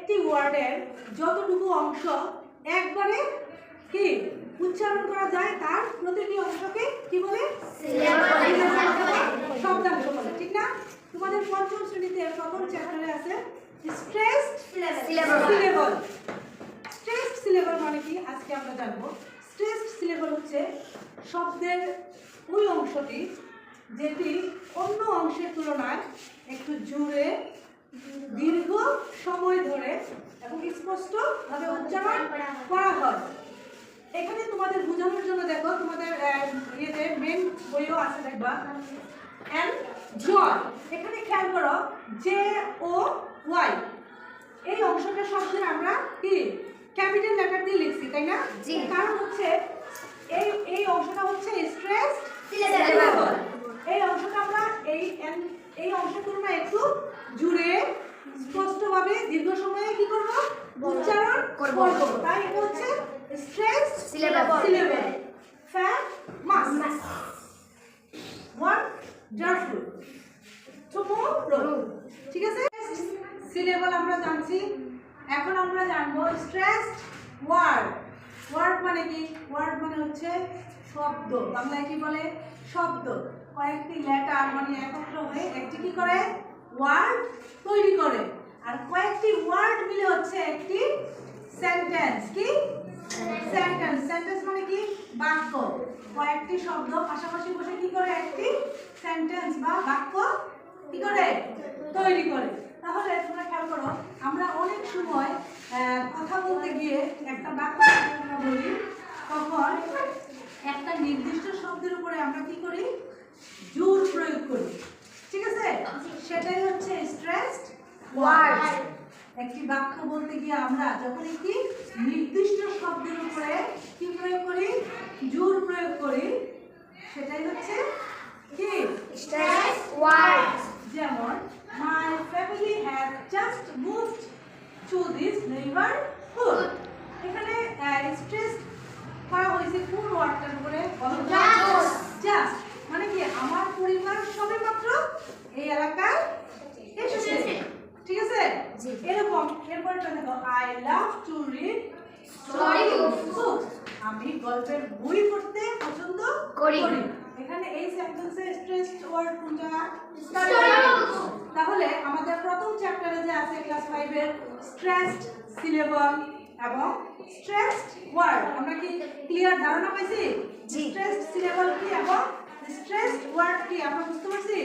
একটি ওয়ার্ডের যতটুকু অংশ একবারে কি উচ্চারণ করা যায় তার প্রতিটি অংশকে কি বলে? শব্দাংশ বলে, ঠিক না? তোমাদের পঞ্চম শ্রেণীতে প্রথম চ্যাপ্টারে আছে স্ট্রেসড সিলেবল। স্ট্রেসড সিলেবল মানে কি আজকে আমরা জানবো। স্ট্রেসড সিলেবল হচ্ছে শব্দের ওই অংশটি যেটি অন্য অংশের তুলনায় একটু জোরে, দীর্ঘ সময় ধরে এবং স্পষ্টভাবে উচ্চারণ করা হয়। এখানে তোমাদের বোঝানোর জন্য দেখো, তোমাদের ইয়েতে মেন বইও আছে দেখবা, এন্ড জয়। এখানে খেয়াল করো জে ও ওয়াই এই অংশটা শব্দের আমরা কি ক্যাপিটাল লেটার দিয়ে লিখছি, তাই না? কারণ হচ্ছে এই অংশটা হচ্ছে স্ট্রেসড সিলেবল। এই অংশটা আমরা এই অংশের তুলনায় একটু জুড়ে স্পষ্টভাবে দীর্ঘ সময়ে কি করব? উচ্চারণ করব। তাই এটা হচ্ছে stressed syllable. famous, wonderful, tomorrow, ঠিক আছে? সিলেবল আমরা জানছি, এখন আমরা জানবো স্ট্রেসড ওয়ার্ড। ওয়ার্ড মানে কি? ওয়ার্ড মানে হচ্ছে শব্দ। বাংলায় কি বলে? শব্দ। কয়েকটি লেটার মানে একত্র হয়ে একটি কি করে? ওয়ার্ড তৈরি করে। আর কয়েকটি ওয়ার্ড মিলে হচ্ছে একটি সেন্টেন্স। কি সেন্টেন্স? সেন্টেন্স মানে কি? বাক্য। কয়েকটি শব্দ পাশাপাশি বসে কি করে? একটি সেন্টেন্স বা বাক্য কি করে? তৈরি করে। তাহলে তোমরা খেয়াল করো, আমরা অনেক সময় কথা বলতে গিয়ে একটা বাক্য আমরা বলি, তখন একটা নির্দিষ্ট শব্দের উপরে আমরা কি করি? জোর প্রয়োগ করি, ঠিক আছে? সেটাই হচ্ছে স্ট্রেসড ওয়ার্ড। একটি বাক্য বলতে গিয়ে আমরা যখন একটি নির্দিষ্ট শব্দের উপরে কি প্রয়োগ করি? জোর প্রয়োগ করি, সেটাই হচ্ছে কি স্ট্রেসড ওয়ার্ড। যেমন my family has just moved to this neighborhood। এখানে স্ট্রেস করা হয়েছে কোন ওয়ার্ডটার উপরে? জাস্ট মানে কি আমার পরিবার সবেমাত্র এই এলাকায় এসেছে, ঠিক আছে? এরকম এরপরটা দেখো, I love to read story books। আমি গল্পের বই পড়তে পছন্দ করি। এখানে এই সেন্টেন্সে স্ট্রেসড ওয়ার্ড কোনটা? তাহলে আমাদের প্রথম চ্যাপ্টারে যে আছে ক্লাস 5 এর স্ট্রেসড সিলেবল এবং স্ট্রেসড ওয়ার্ড, আমরা কি ক্লিয়ার ধারণা পাইছি? স্ট্রেসড সিলেবল কি এবং স্ট্রেসড ওয়ার্ড কি আমরা বুঝতে পারছি?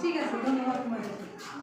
ঠিক আছে, ধন্যবাদ তোমাদের।